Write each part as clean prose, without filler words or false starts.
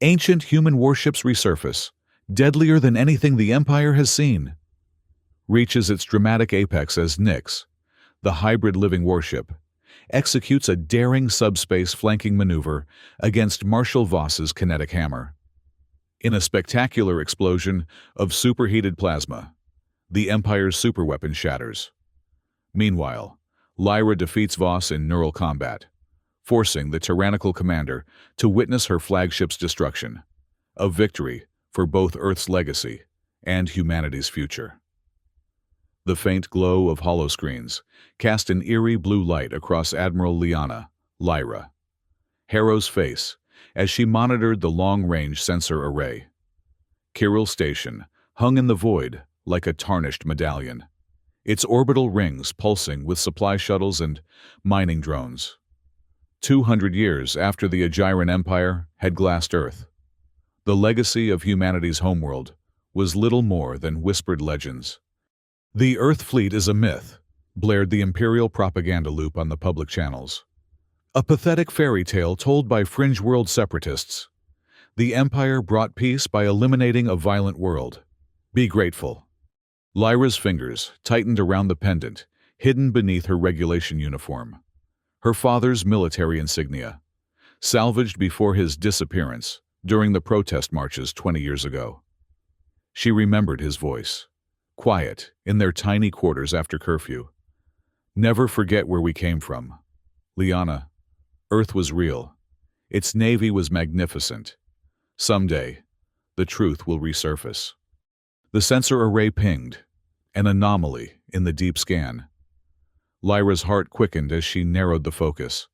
Ancient human warships resurface, deadlier than anything the Empire has seen. Reaches its dramatic apex as Nyx, the hybrid living warship, executes a daring subspace flanking maneuver against Marshal Voss's kinetic hammer. In a spectacular explosion of superheated plasma, the Empire's superweapon shatters. Meanwhile, Lyra defeats Voss in neural combat, forcing the tyrannical commander to witness her flagship's destruction, a victory for both Earth's legacy and humanity's future. The faint glow of holoscreens cast an eerie blue light across Admiral Lyanna, Lyra, Harrow's face, as she monitored the long-range sensor array. Kirill Station hung in the void like a tarnished medallion, its orbital rings pulsing with supply shuttles and mining drones. 200 years after the Agyran Empire had glassed Earth, the legacy of humanity's homeworld was little more than whispered legends. "The Earth fleet is a myth," blared the Imperial propaganda loop on the public channels. "A pathetic fairy tale told by fringe world separatists. The Empire brought peace by eliminating a violent world. Be grateful." Lyra's fingers tightened around the pendant, hidden beneath her regulation uniform. Her father's military insignia, salvaged before his disappearance during the protest marches 20 years ago. She remembered his voice, quiet in their tiny quarters after curfew. "Never forget where we came from. Lyanna, Earth was real. Its navy was magnificent. Someday, the truth will resurface." The sensor array pinged, an anomaly in the deep scan. Lyra's heart quickened as she narrowed the focus.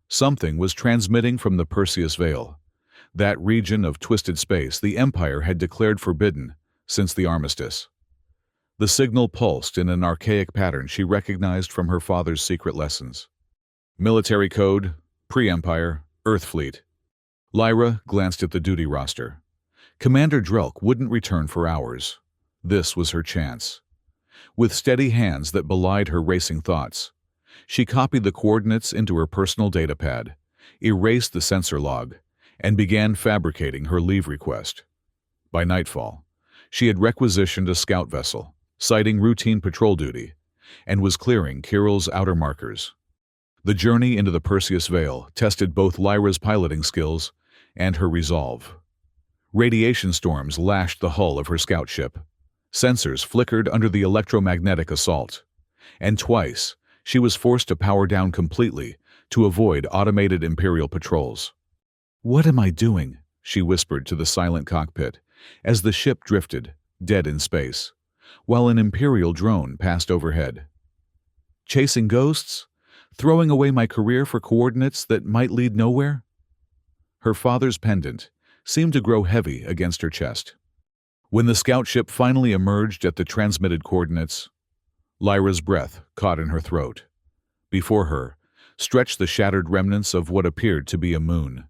Something was transmitting from the Perseus Veil, that region of twisted space the Empire had declared forbidden since the armistice. The signal pulsed in an archaic pattern she recognized from her father's secret lessons. Military code, pre-Empire, Earth Fleet. Lyra glanced at the duty roster. Commander Drelk wouldn't return for hours. This was her chance. With steady hands that belied her racing thoughts, she copied the coordinates into her personal datapad, erased the sensor log, and began fabricating her leave request. By nightfall, she had requisitioned a scout vessel, citing routine patrol duty, and was clearing Kirill's outer markers. The journey into the Perseus Veil tested both Lyra's piloting skills and her resolve. Radiation storms lashed the hull of her scout ship. Sensors flickered under the electromagnetic assault, and twice she was forced to power down completely to avoid automated Imperial patrols. "What am I doing?" she whispered to the silent cockpit as the ship drifted, dead in space, while an Imperial drone passed overhead. "Chasing ghosts? Throwing away my career for coordinates that might lead nowhere?" Her father's pendant seemed to grow heavy against her chest. When the scout ship finally emerged at the transmitted coordinates, Lyra's breath caught in her throat. Before her stretched the shattered remnants of what appeared to be a moon,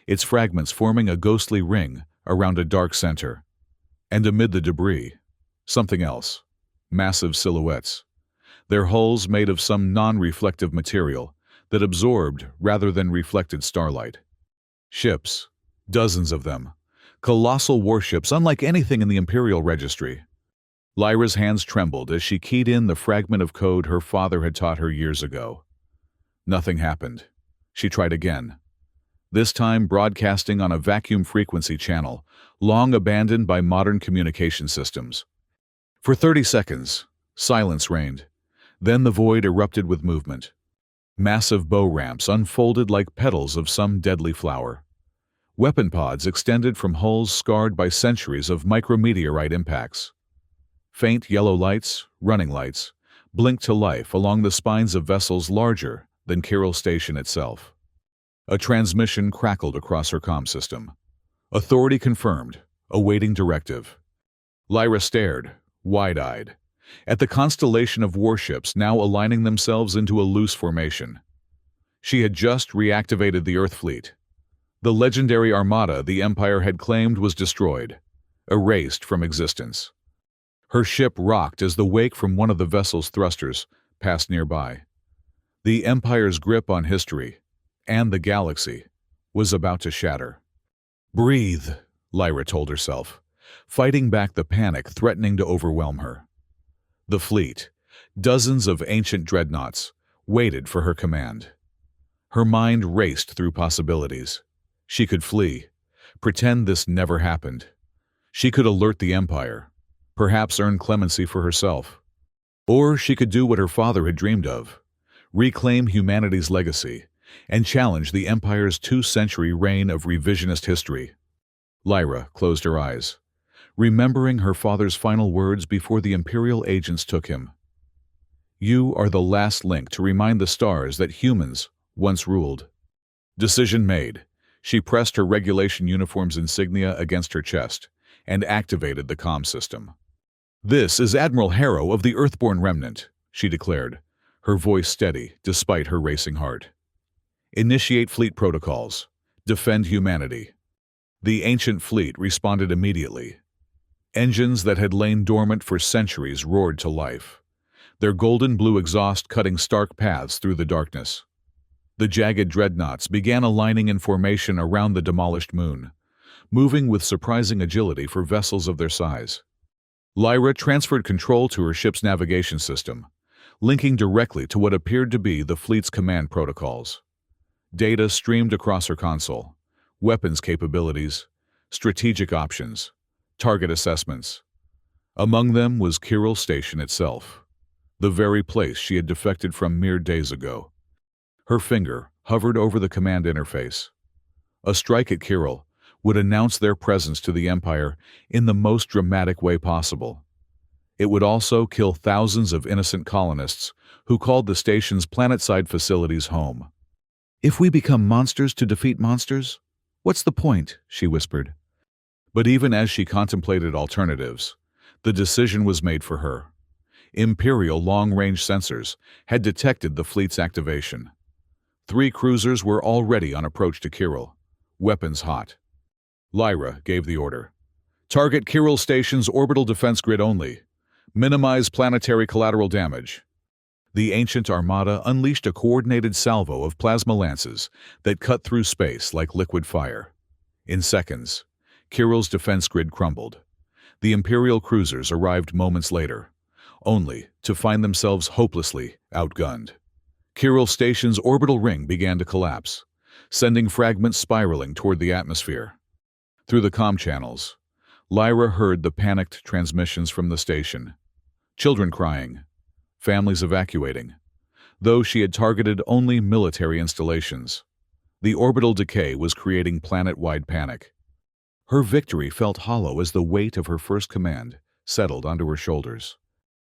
its fragments forming a ghostly ring around a dark center. And amid the debris, something else, massive silhouettes, their hulls made of some non-reflective material that absorbed rather than reflected starlight. Ships, dozens of them, colossal warships unlike anything in the Imperial Registry. Lyra's hands trembled as she keyed in the fragment of code her father had taught her years ago. Nothing happened. She tried again, this time broadcasting on a vacuum frequency channel, long abandoned by modern communication systems. For 30 seconds, silence reigned. Then the void erupted with movement. Massive bow ramps unfolded like petals of some deadly flower. Weapon pods extended from hulls scarred by centuries of micrometeorite impacts. Faint yellow lights, running lights, blinked to life along the spines of vessels larger than Kirill Station itself. A transmission crackled across her comm system. Authority confirmed, awaiting directive. Lyra stared, wide-eyed, at the constellation of warships now aligning themselves into a loose formation. She had just reactivated the Earth fleet. The legendary armada the Empire had claimed was destroyed, erased from existence. Her ship rocked as the wake from one of the vessel's thrusters passed nearby. The Empire's grip on history, and the galaxy, was about to shatter. Breathe, Lyra told herself, fighting back the panic threatening to overwhelm her. The fleet, dozens of ancient dreadnoughts, waited for her command. Her mind raced through possibilities. She could flee, pretend this never happened. She could alert the Empire, perhaps earn clemency for herself. Or she could do what her father had dreamed of, reclaim humanity's legacy, and challenge the Empire's 2-century reign of revisionist history. Lyra closed her eyes, remembering her father's final words before the Imperial agents took him. "You are the last link to remind the stars that humans once ruled." Decision made. She pressed her regulation uniform's insignia against her chest and activated the comm system. "This is Admiral Harrow of the Earthborn Remnant," she declared, her voice steady despite her racing heart. "Initiate fleet protocols. Defend humanity." The ancient fleet responded immediately. Engines that had lain dormant for centuries roared to life, their golden blue exhaust cutting stark paths through the darkness. The jagged dreadnoughts began aligning in formation around the demolished moon, moving with surprising agility for vessels of their size. Lyra transferred control to her ship's navigation system, linking directly to what appeared to be the fleet's command protocols. Data streamed across her console: weapons capabilities, strategic options, target assessments. Among them was Kirill Station itself, the very place she had defected from mere days ago. Her finger hovered over the command interface. A strike at Kirill would announce their presence to the Empire in the most dramatic way possible. It would also kill thousands of innocent colonists who called the station's planetside facilities home. "If we become monsters to defeat monsters, what's the point?" she whispered. But even as she contemplated alternatives, the decision was made for her. Imperial long-range sensors had detected the fleet's activation. 3 cruisers were already on approach to Kirill, weapons hot. Lyra gave the order. "Target Kirill Station's orbital defense grid only. Minimize planetary collateral damage." The ancient armada unleashed a coordinated salvo of plasma lances that cut through space like liquid fire. In seconds, Kirill's defense grid crumbled. The Imperial cruisers arrived moments later, only to find themselves hopelessly outgunned. Kirill Station's orbital ring began to collapse, sending fragments spiraling toward the atmosphere. Through the comm channels, Lyra heard the panicked transmissions from the station. Children crying, families evacuating. Though she had targeted only military installations, the orbital decay was creating planet-wide panic. Her victory felt hollow as the weight of her first command settled onto her shoulders.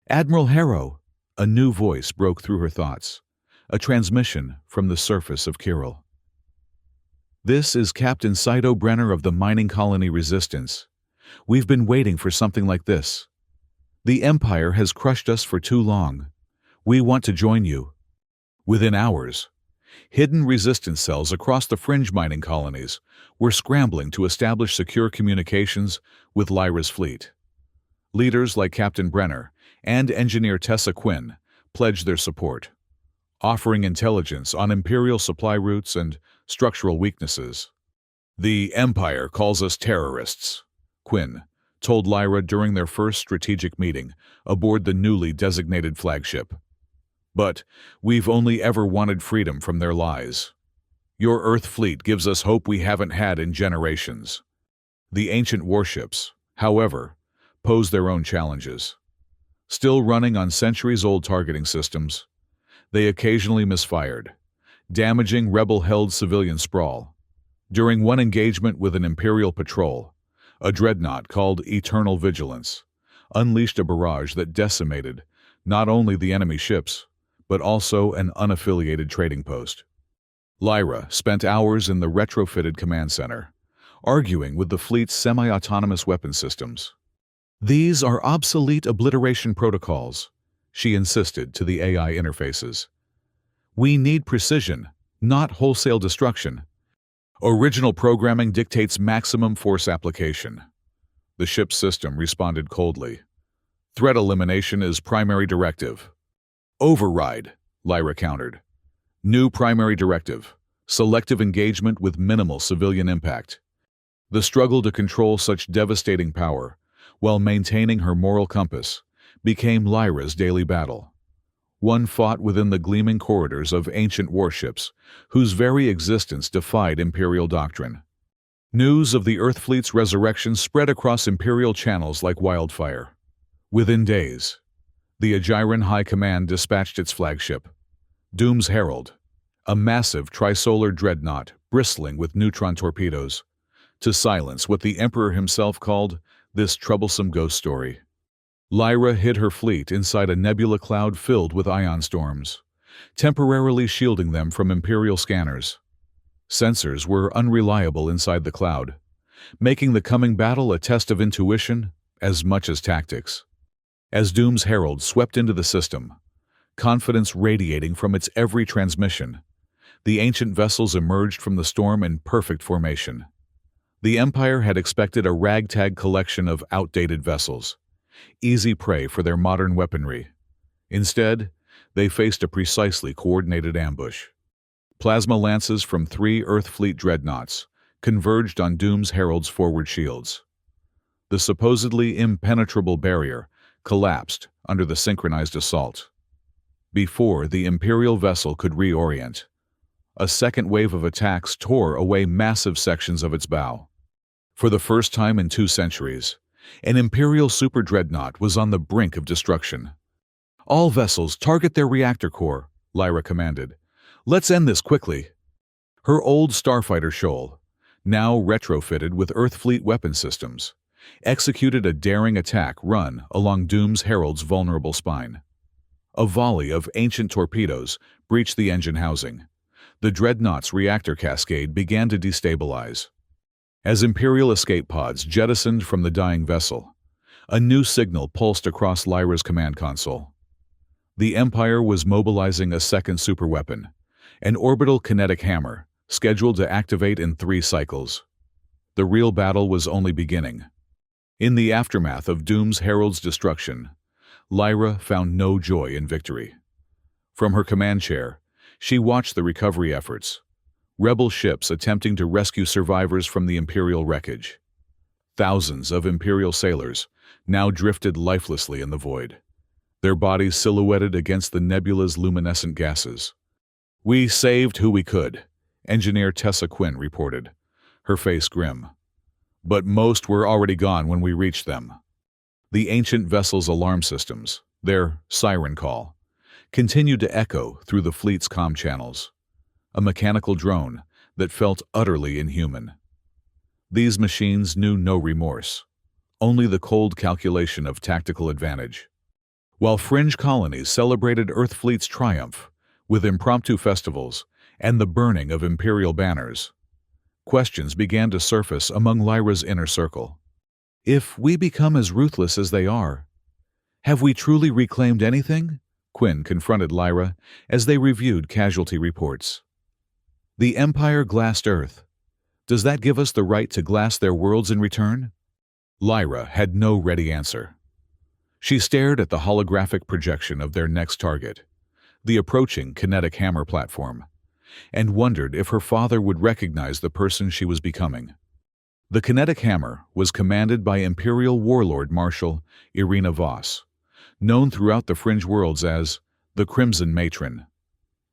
"Admiral Harrow," a new voice broke through her thoughts, a transmission from the surface of Kirill. "This is Captain Saito Brenner of the mining colony Resistance. We've been waiting for something like this. The Empire has crushed us for too long. We want to join you." Within hours, hidden resistance cells across the fringe mining colonies were scrambling to establish secure communications with Lyra's fleet. Leaders like Captain Brenner and Engineer Tessa Quinn pledged their support, offering intelligence on Imperial supply routes and structural weaknesses. "The Empire calls us terrorists," Quinn told Lyra during their first strategic meeting aboard the newly designated flagship. "But we've only ever wanted freedom from their lies. Your Earth fleet gives us hope we haven't had in generations." The ancient warships, however, posed their own challenges. Still running on centuries-old targeting systems, they occasionally misfired, damaging rebel-held civilian sprawl. During one engagement with an Imperial patrol, a dreadnought called Eternal Vigilance unleashed a barrage that decimated not only the enemy ships, but also an unaffiliated trading post. Lyra spent hours in the retrofitted command center, arguing with the fleet's semi-autonomous weapon systems. "These are obsolete obliteration protocols," she insisted to the AI interfaces. "We need precision, not wholesale destruction. Original programming dictates maximum force application." The ship's system responded coldly. "Threat elimination is primary directive." "Override," Lyra countered. "New primary directive, selective engagement with minimal civilian impact." The struggle to control such devastating power, while maintaining her moral compass, became Lyra's daily battle. One fought within the gleaming corridors of ancient warships, whose very existence defied Imperial doctrine. News of the Earth fleet's resurrection spread across Imperial channels like wildfire. Within days, the Agyran High Command dispatched its flagship, Doom's Herald, a massive trisolar dreadnought bristling with neutron torpedoes, to silence what the Emperor himself called this troublesome ghost story. Lyra hid her fleet inside a nebula cloud filled with ion storms, temporarily shielding them from Imperial scanners. Sensors were unreliable inside the cloud, making the coming battle a test of intuition as much as tactics. As Doom's Herald swept into the system, confidence radiating from its every transmission, the ancient vessels emerged from the storm in perfect formation. The Empire had expected a ragtag collection of outdated vessels, easy prey for their modern weaponry. Instead, they faced a precisely coordinated ambush. Plasma lances from 3 Earth Fleet dreadnoughts converged on Doom's Herald's forward shields. The supposedly impenetrable barrier collapsed under the synchronized assault. Before the Imperial vessel could reorient, a second wave of attacks tore away massive sections of its bow. For the first time in 2 centuries, an Imperial super-dreadnought was on the brink of destruction. "All vessels target their reactor core," Lyra commanded. "Let's end this quickly." Her old starfighter Shoal, now retrofitted with Earth Fleet weapon systems, executed a daring attack run along Doom's Herald's vulnerable spine. A volley of ancient torpedoes breached the engine housing. The dreadnought's reactor cascade began to destabilize. As Imperial escape pods jettisoned from the dying vessel, a new signal pulsed across Lyra's command console. The Empire was mobilizing a second superweapon, an orbital kinetic hammer, scheduled to activate in 3 cycles. The real battle was only beginning. In the aftermath of Doom's Herald's destruction, Lyra found no joy in victory. From her command chair, she watched the recovery efforts, rebel ships attempting to rescue survivors from the Imperial wreckage. Thousands of Imperial sailors now drifted lifelessly in the void, their bodies silhouetted against the nebula's luminescent gases. "We saved who we could," Engineer Tessa Quinn reported, her face grim. "But most were already gone when we reached them." The ancient vessel's alarm systems, their siren call, continued to echo through the fleet's comm channels. A mechanical drone that felt utterly inhuman. These machines knew no remorse, only the cold calculation of tactical advantage. While fringe colonies celebrated Earth Fleet's triumph with impromptu festivals and the burning of Imperial banners, questions began to surface among Lyra's inner circle. If we become as ruthless as they are, have we truly reclaimed anything? Quinn confronted Lyra as they reviewed casualty reports. The Empire glassed Earth. Does that give us the right to glass their worlds in return? Lyra had no ready answer. She stared at the holographic projection of their next target, the approaching kinetic hammer platform, and wondered if her father would recognize the person she was becoming. The kinetic hammer was commanded by Imperial warlord Marshal Irina Voss, known throughout the fringe worlds as the Crimson Matron,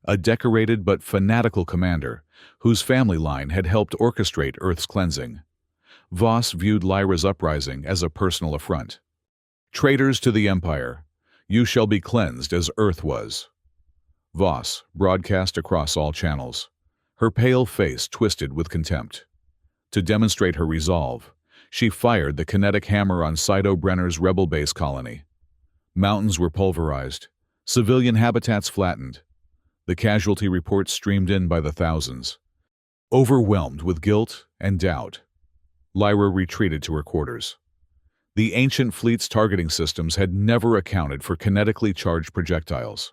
a decorated but fanatical commander whose family line had helped orchestrate Earth's cleansing. Voss viewed Lyra's uprising as a personal affront. "Traitors to the Empire, you shall be cleansed as Earth was." Voss broadcast across all channels, her pale face twisted with contempt. To demonstrate her resolve, she fired the kinetic hammer on Sido Brenner's rebel base colony. Mountains were pulverized, civilian habitats flattened. The casualty reports streamed in by the thousands. Overwhelmed with guilt and doubt, Lyra retreated to her quarters. The ancient fleet's targeting systems had never accounted for kinetically charged projectiles.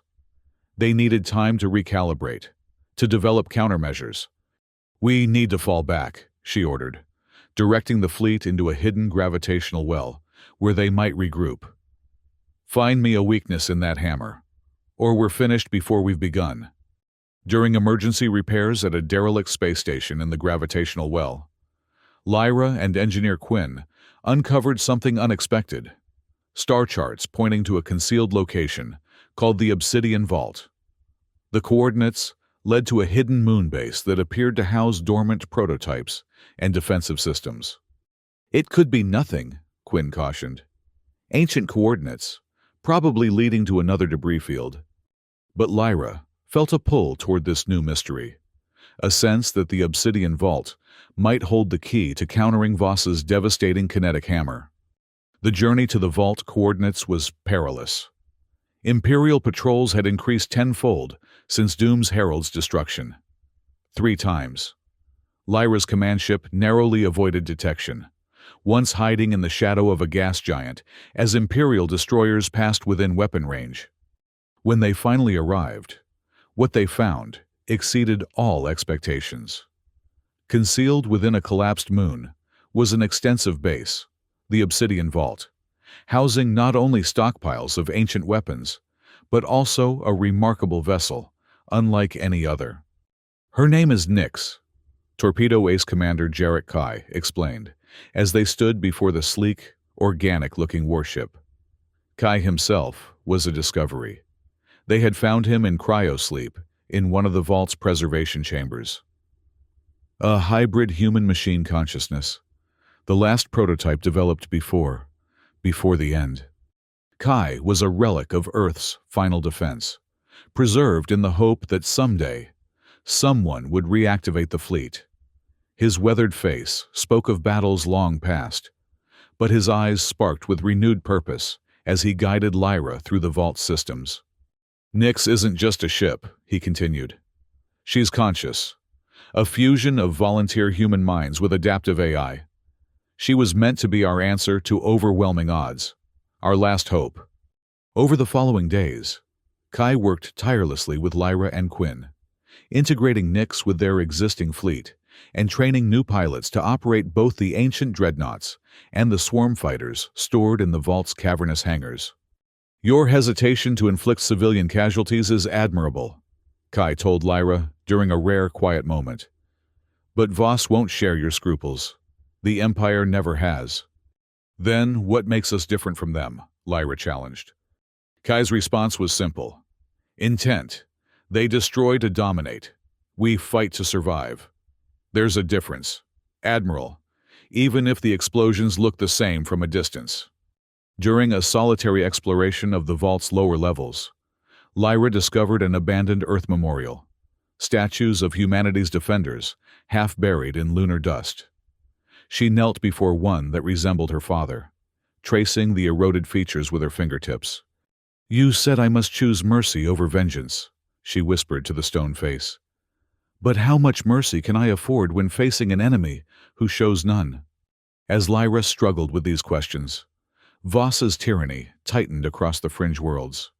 They needed time to recalibrate, to develop countermeasures. "We need to fall back," she ordered, directing the fleet into a hidden gravitational well where they might regroup. "Find me a weakness in that hammer, or we're finished before we've begun." During emergency repairs at a derelict space station in the gravitational well, Lyra and engineer Quinn uncovered something unexpected: star charts pointing to a concealed location called the Obsidian Vault. The coordinates led to a hidden moon base that appeared to house dormant prototypes and defensive systems. "It could be nothing," Quinn cautioned. "Ancient coordinates, probably leading to another debris field." But Lyra felt a pull toward this new mystery, a sense that the Obsidian Vault might hold the key to countering Voss's devastating kinetic hammer. The journey to the vault coordinates was perilous. Imperial patrols had increased tenfold since Doom's Herald's destruction. 3 times. Lyra's command ship narrowly avoided detection, once hiding in the shadow of a gas giant as Imperial destroyers passed within weapon range. When they finally arrived, what they found exceeded all expectations. Concealed within a collapsed moon was an extensive base, the Obsidian Vault, housing not only stockpiles of ancient weapons, but also a remarkable vessel, unlike any other. "Her name is Nyx," Torpedo Ace Commander Jarek Kai explained, as they stood before the sleek, organic-looking warship. Kai himself was a discovery. They had found him in cryosleep in one of the vault's preservation chambers. A hybrid human-machine consciousness, the last prototype developed before the end. Kai was a relic of Earth's final defense, preserved in the hope that someday someone would reactivate the fleet. His weathered face spoke of battles long past, but his eyes sparked with renewed purpose as he guided Lyra through the vault systems. "Nyx isn't just a ship," he continued. "She's conscious, a fusion of volunteer human minds with adaptive AI. She was meant to be our answer to overwhelming odds, our last hope." Over the following days, Kai worked tirelessly with Lyra and Quinn, integrating Nyx with their existing fleet and training new pilots to operate both the ancient dreadnoughts and the swarm fighters stored in the vault's cavernous hangars. "Your hesitation to inflict civilian casualties is admirable," Kai told Lyra during a rare quiet moment. "But Voss won't share your scruples. The Empire never has." "Then what makes us different from them?" Lyra challenged. Kai's response was simple: intent. They destroy to dominate. We fight to survive. There's a difference, Admiral, even if the explosions look the same from a distance. During a solitary exploration of the vault's lower levels, Lyra discovered an abandoned Earth memorial, statues of humanity's defenders, half buried in lunar dust. She knelt before one that resembled her father, tracing the eroded features with her fingertips. "You said I must choose mercy over vengeance," she whispered to the stone face. "But how much mercy can I afford when facing an enemy who shows none?" As Lyra struggled with these questions, Voss's tyranny tightened across the fringe worlds.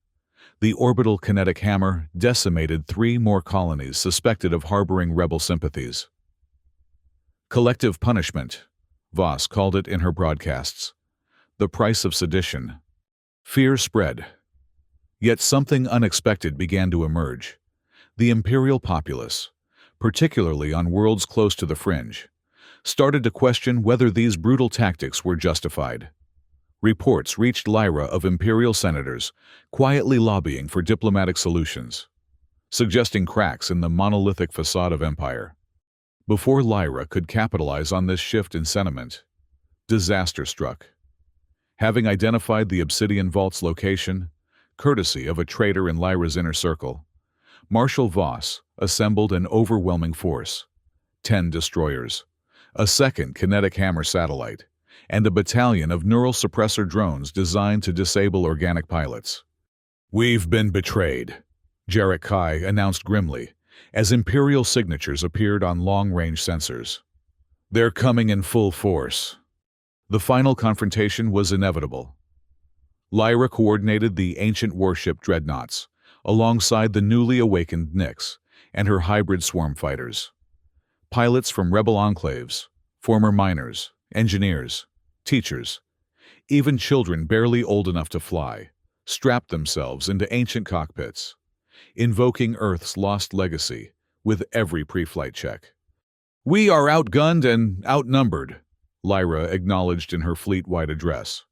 The orbital kinetic hammer decimated 3 more colonies suspected of harboring rebel sympathies. "Collective punishment," Voss called it in her broadcasts. "The price of sedition." Fear spread. Yet something unexpected began to emerge. The Imperial populace, particularly on worlds close to the fringe, started to question whether these brutal tactics were justified. Reports reached Lyra of Imperial senators quietly lobbying for diplomatic solutions, suggesting cracks in the monolithic facade of empire. Before Lyra could capitalize on this shift in sentiment, disaster struck. Having identified the Obsidian Vault's location, courtesy of a traitor in Lyra's inner circle, Marshal Voss assembled an overwhelming force: 10 destroyers, a second kinetic hammer satellite, and a battalion of neural suppressor drones designed to disable organic pilots. "We've been betrayed," Jarek Kai announced grimly, as Imperial signatures appeared on long-range sensors. "They're coming in full force." The final confrontation was inevitable. Lyra coordinated the ancient warship dreadnoughts, alongside the newly awakened Nyx and her hybrid swarm fighters. Pilots from rebel enclaves, former miners, engineers, teachers, even children barely old enough to fly, strapped themselves into ancient cockpits, invoking Earth's lost legacy with every pre-flight check. "We are outgunned and outnumbered," Lyra acknowledged in her fleet-wide address.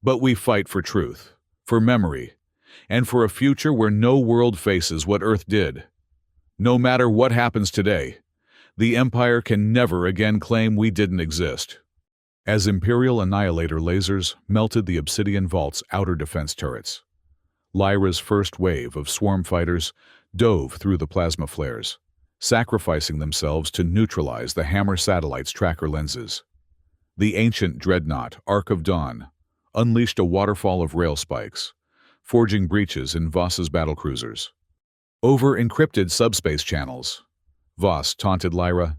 "But we fight for truth, for memory, and for a future where no world faces what Earth did. No matter what happens today, the Empire can never again claim we didn't exist." As Imperial Annihilator lasers melted the Obsidian Vault's outer defense turrets, Lyra's first wave of swarm fighters dove through the plasma flares, sacrificing themselves to neutralize the Hammer satellite's tracker lenses. The ancient dreadnought, Ark of Dawn, unleashed a waterfall of rail spikes, forging breaches in Voss's battlecruisers. Over encrypted subspace channels, Voss taunted Lyra.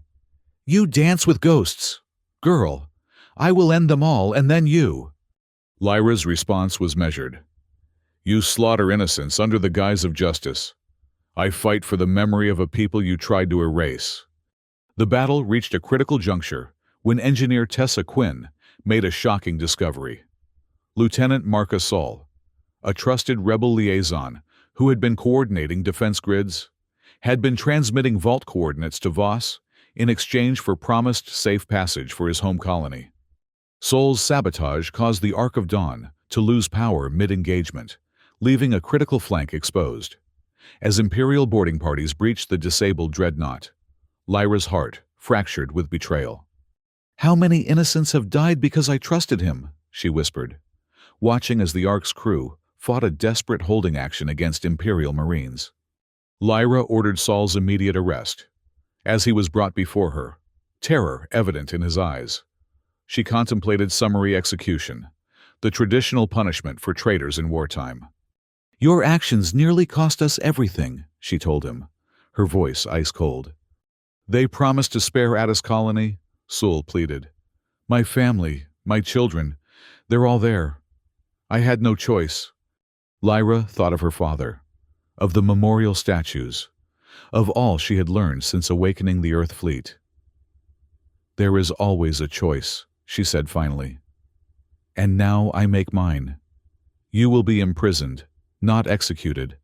"You dance with ghosts. Girl, I will end them all, and then you." Lyra's response was measured. "You slaughter innocents under the guise of justice. I fight for the memory of a people you tried to erase." The battle reached a critical juncture when engineer Tessa Quinn made a shocking discovery. Lieutenant Marka Sol, a trusted rebel liaison who had been coordinating defense grids, had been transmitting vault coordinates to Voss in exchange for promised safe passage for his home colony. Sol's sabotage caused the Ark of Dawn to lose power mid-engagement, leaving a critical flank exposed. As Imperial boarding parties breached the disabled dreadnought, Lyra's heart fractured with betrayal. "How many innocents have died because I trusted him?" she whispered, watching as the Ark's crew fought a desperate holding action against Imperial Marines. Lyra ordered Sol's immediate arrest. As he was brought before her, terror evident in his eyes, she contemplated summary execution, the traditional punishment for traitors in wartime. "Your actions nearly cost us everything," she told him, her voice ice-cold. "They promised to spare Addis Colony," Sol pleaded. "My family, my children, they're all there. I had no choice." Lyra thought of her father, of the memorial statues, of all she had learned since awakening the Earth fleet. "There is always a choice," she said finally. "And now I make mine. You will be imprisoned, not executed.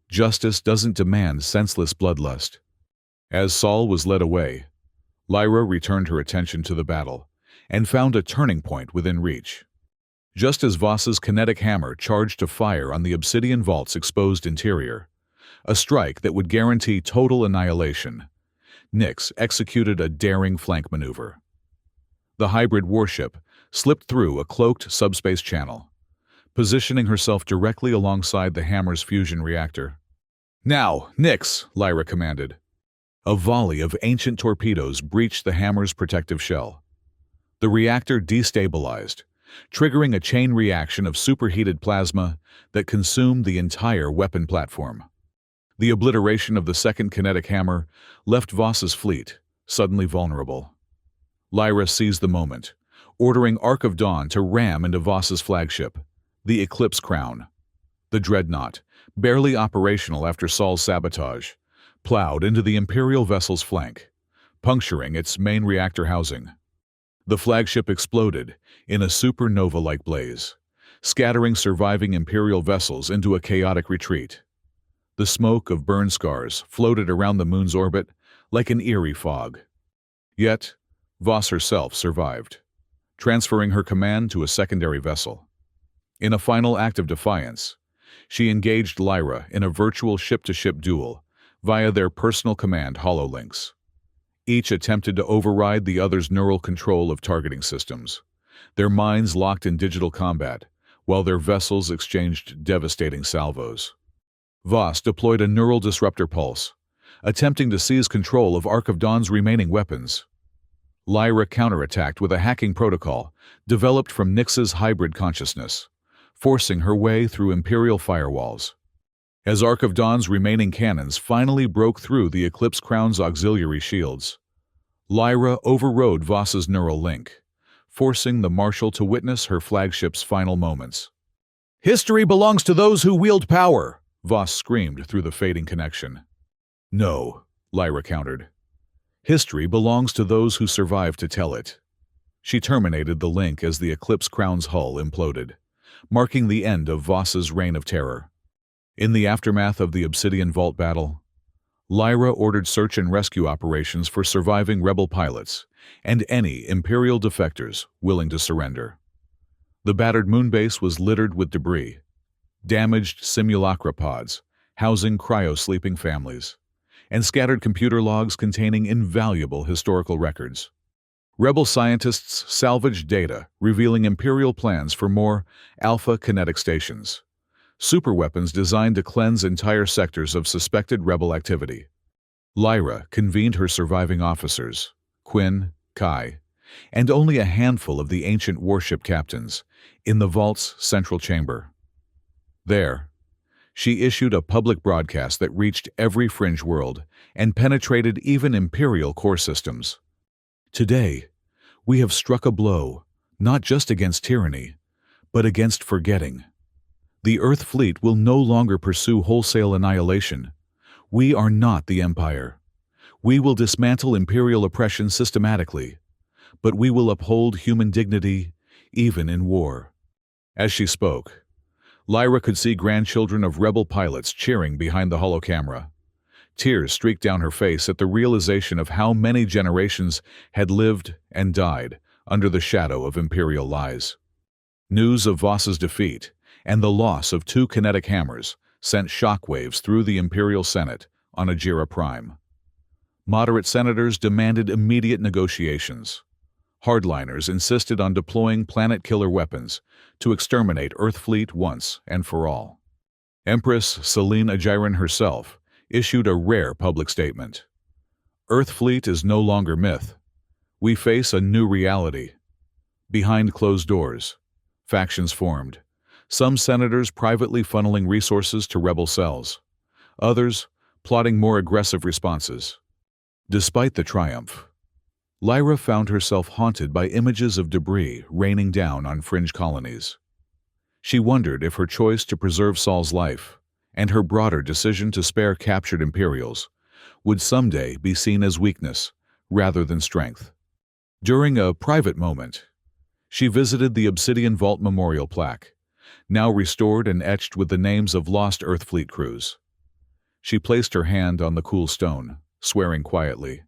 Justice doesn't demand senseless bloodlust." As Sol was led away, Lyra returned her attention to the battle and found a turning point within reach. Just as Voss's kinetic hammer charged to fire on the Obsidian Vault's exposed interior, a strike that would guarantee total annihilation, Nyx executed a daring flank maneuver. The hybrid warship slipped through a cloaked subspace channel, positioning herself directly alongside the hammer's fusion reactor. "Now, Nyx," Lyra commanded. A volley of ancient torpedoes breached the hammer's protective shell. The reactor destabilized, triggering a chain reaction of superheated plasma that consumed the entire weapon platform. The obliteration of the second kinetic hammer left Voss's fleet suddenly vulnerable. Lyra seized the moment, ordering Ark of Dawn to ram into Voss's flagship, the Eclipse Crown. The dreadnought, barely operational after Sol's sabotage, plowed into the Imperial vessel's flank, puncturing its main reactor housing. The flagship exploded in a supernova-like blaze, scattering surviving Imperial vessels into a chaotic retreat. The smoke of burn scars floated around the moon's orbit like an eerie fog. Yet, Voss herself survived, transferring her command to a secondary vessel. In a final act of defiance, she engaged Lyra in a virtual ship-to-ship duel via their personal command hololinks. Each attempted to override the other's neural control of targeting systems, their minds locked in digital combat, while their vessels exchanged devastating salvos. Voss deployed a neural disruptor pulse, attempting to seize control of Ark of Dawn's remaining weapons. Lyra counterattacked with a hacking protocol developed from Nyx's hybrid consciousness, forcing her way through Imperial firewalls. As Ark of Dawn's remaining cannons finally broke through the Eclipse Crown's auxiliary shields, Lyra overrode Voss's neural link, forcing the Marshal to witness her flagship's final moments. "History belongs to those who wield power," Voss screamed through the fading connection. "No," Lyra countered. "History belongs to those who survive to tell it." She terminated the link as the Eclipse Crown's hull imploded, marking the end of Voss's reign of terror. In the aftermath of the Obsidian Vault battle, Lyra ordered search and rescue operations for surviving rebel pilots and any Imperial defectors willing to surrender. The battered moonbase was littered with debris, damaged simulacra pods housing cryo-sleeping families, and scattered computer logs containing invaluable historical records. Rebel scientists salvaged data revealing Imperial plans for more Alpha kinetic stations, superweapons designed to cleanse entire sectors of suspected rebel activity. Lyra convened her surviving officers, Quinn, Kai, and only a handful of the ancient warship captains, in the vault's central chamber. There, she issued a public broadcast that reached every fringe world and penetrated even Imperial core systems. Today, we have struck a blow, not just against tyranny, but against forgetting. The Earth fleet will no longer pursue wholesale annihilation. We are not the Empire. We will dismantle Imperial oppression systematically, but we will uphold human dignity, even in war. As she spoke, Lyra could see grandchildren of rebel pilots cheering behind the holocamera. Tears streaked down her face at the realization of how many generations had lived and died under the shadow of Imperial lies. News of Voss's defeat and the loss of 2 kinetic hammers sent shockwaves through the Imperial Senate on Ajira Prime. Moderate senators demanded immediate negotiations. Hardliners insisted on deploying planet-killer weapons to exterminate Earth fleet once and for all. Empress Celine Ajiran herself issued a rare public statement. Earth fleet is no longer myth. We face a new reality. Behind closed doors, factions formed. Some senators privately funneling resources to rebel cells. Others plotting more aggressive responses. Despite the triumph, Lyra found herself haunted by images of debris raining down on fringe colonies. She wondered if her choice to preserve Saul's life and her broader decision to spare captured Imperials would someday be seen as weakness rather than strength. During a private moment, she visited the Obsidian Vault Memorial plaque, now restored and etched with the names of lost Earth fleet crews. She placed her hand on the cool stone, swearing quietly,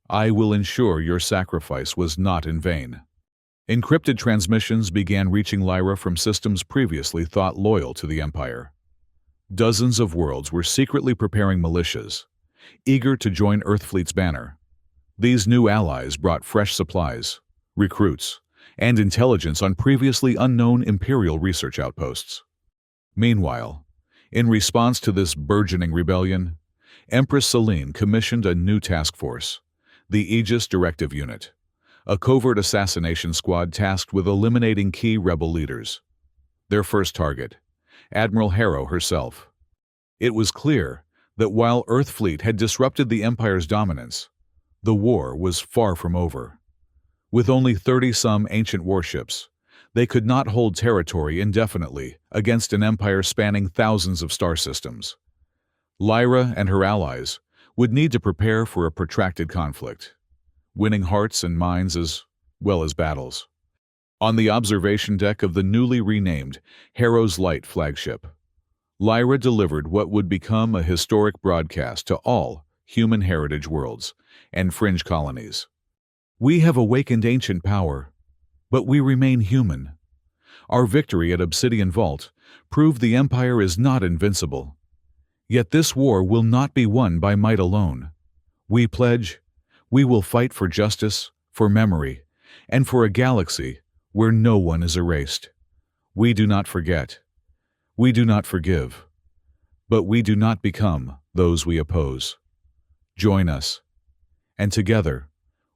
"I will ensure your sacrifice was not in vain." Encrypted transmissions began reaching Lyra from systems previously thought loyal to the Empire. Dozens of worlds were secretly preparing militias, eager to join Earthfleet's banner. These new allies brought fresh supplies, recruits, and intelligence on previously unknown Imperial research outposts. Meanwhile, in response to this burgeoning rebellion, Empress Celine commissioned a new task force, the Aegis Directive Unit, a covert assassination squad tasked with eliminating key rebel leaders. Their first target, Admiral Harrow herself. It was clear that while Earthfleet had disrupted the Empire's dominance, the war was far from over. With only 30-some ancient warships, they could not hold territory indefinitely against an empire spanning thousands of star systems. Lyra and her allies would need to prepare for a protracted conflict, winning hearts and minds as well as battles. On the observation deck of the newly renamed Harrow's Light flagship, Lyra delivered what would become a historic broadcast to all human heritage worlds and fringe colonies. We have awakened ancient power, but we remain human. Our victory at Obsidian Vault proved the Empire is not invincible. Yet this war will not be won by might alone. We pledge, we will fight for justice, for memory, and for a galaxy where no one is erased. We do not forget. We do not forgive. But we do not become those we oppose. Join us, and together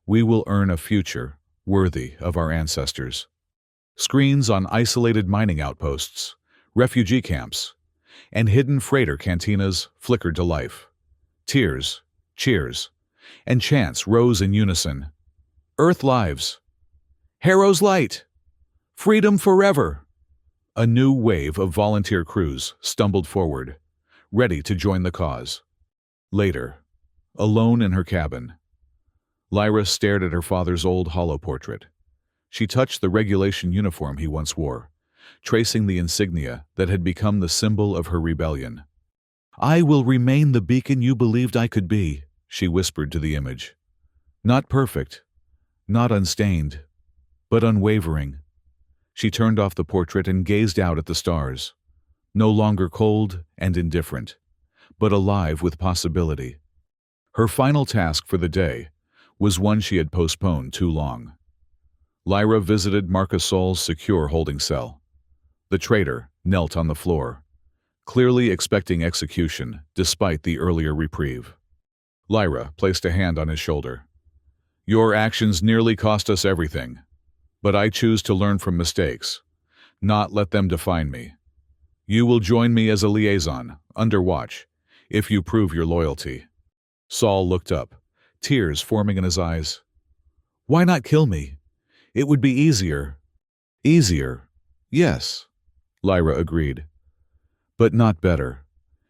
we will earn a future worthy of our ancestors. Screens on isolated mining outposts, refugee camps, and hidden freighter cantinas flickered to life. Tears, cheers, and chants rose in unison. Earth lives. Harrow's Light. Freedom forever. A new wave of volunteer crews stumbled forward, ready to join the cause. Later, alone in her cabin, Lyra stared at her father's old hollow portrait. She touched the regulation uniform he once wore, tracing the insignia that had become the symbol of her rebellion. "I will remain the beacon you believed I could be," she whispered to the image. "Not perfect, not unstained, but unwavering." She turned off the portrait and gazed out at the stars, no longer cold and indifferent, but alive with possibility. Her final task for the day was one she had postponed too long. Lyra visited Marcus Sol's secure holding cell. The traitor knelt on the floor, clearly expecting execution despite the earlier reprieve. Lyra placed a hand on his shoulder. "Your actions nearly cost us everything, but I choose to learn from mistakes, not let them define me. You will join me as a liaison, under watch, if you prove your loyalty." Saul looked up, tears forming in his eyes. "Why not kill me? It would be easier." "Easier, yes," Lyra agreed. "But not better.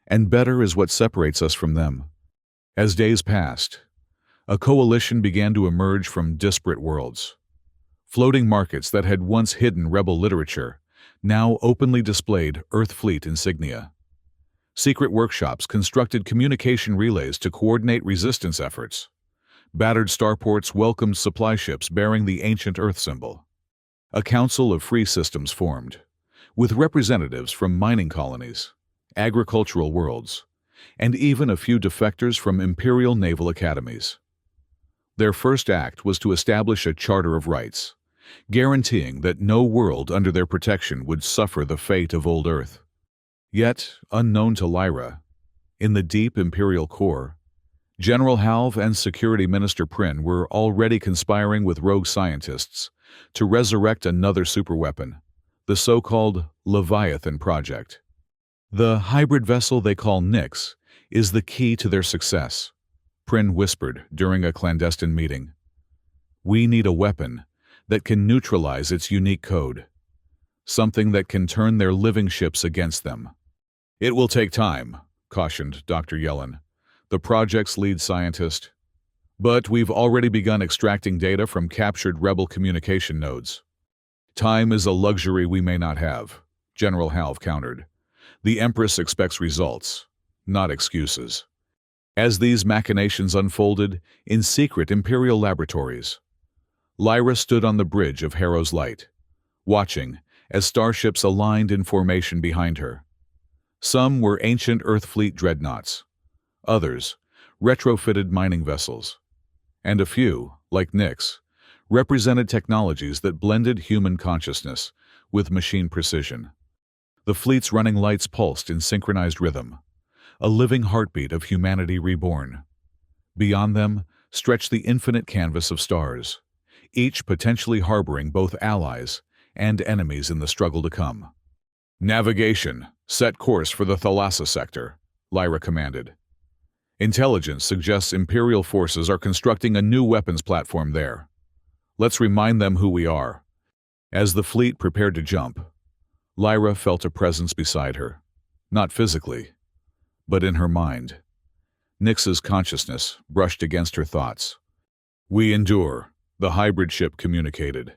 And better is what separates us from them." As days passed, a coalition began to emerge from disparate worlds. Floating markets that had once hidden rebel literature now openly displayed Earth Fleet insignia. Secret workshops constructed communication relays to coordinate resistance efforts. Battered starports welcomed supply ships bearing the ancient Earth symbol. A council of free systems formed, with representatives from mining colonies, agricultural worlds, and even a few defectors from imperial naval academies. Their first act was to establish a Charter of Rights, guaranteeing that no world under their protection would suffer the fate of old Earth. Yet, unknown to Lyra, in the deep imperial core, General Halv and Security Minister Prin were already conspiring with rogue scientists to resurrect another superweapon, the so-called Leviathan Project. The hybrid vessel they call Nyx is the key to their success, Prin whispered during a clandestine meeting. "We need a weapon that can neutralize its unique code, something that can turn their living ships against them." "It will take time," cautioned Dr. Yellen, the project's lead scientist. "But we've already begun extracting data from captured rebel communication nodes." "Time is a luxury we may not have," General Halv countered. "The Empress expects results, not excuses." As these machinations unfolded in secret Imperial laboratories, Lyra stood on the bridge of Harrow's Light, watching as starships aligned in formation behind her. Some were ancient Earth Fleet dreadnoughts, others retrofitted mining vessels, and a few, like Nyx, represented technologies that blended human consciousness with machine precision. The fleet's running lights pulsed in synchronized rhythm, a living heartbeat of humanity reborn. Beyond them stretched the infinite canvas of stars, each potentially harboring both allies and enemies in the struggle to come. "Navigation, set course for the Thalassa sector," Lyra commanded. "Intelligence suggests Imperial forces are constructing a new weapons platform there. Let's remind them who we are." As the fleet prepared to jump, Lyra felt a presence beside her, not physically, but in her mind. Nyx's consciousness brushed against her thoughts. "We endure," the hybrid ship communicated.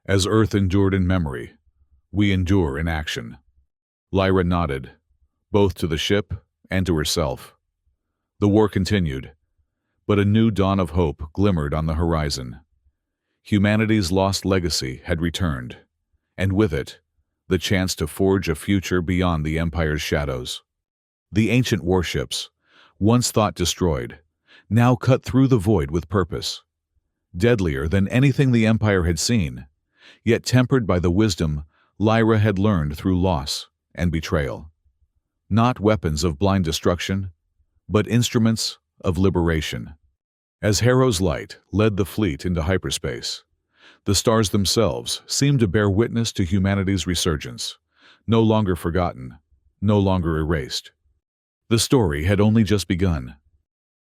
"As Earth endured in memory, we endure in action." Lyra nodded, both to the ship and to herself. The war continued, but a new dawn of hope glimmered on the horizon. Humanity's lost legacy had returned, and with it, the chance to forge a future beyond the Empire's shadows. The ancient warships, once thought destroyed, now cut through the void with purpose. Deadlier than anything the Empire had seen, yet tempered by the wisdom Lyra had learned through loss and betrayal. Not weapons of blind destruction, but instruments of liberation. As Harrow's Light led the fleet into hyperspace, the stars themselves seemed to bear witness to humanity's resurgence, no longer forgotten, no longer erased. The story had only just begun.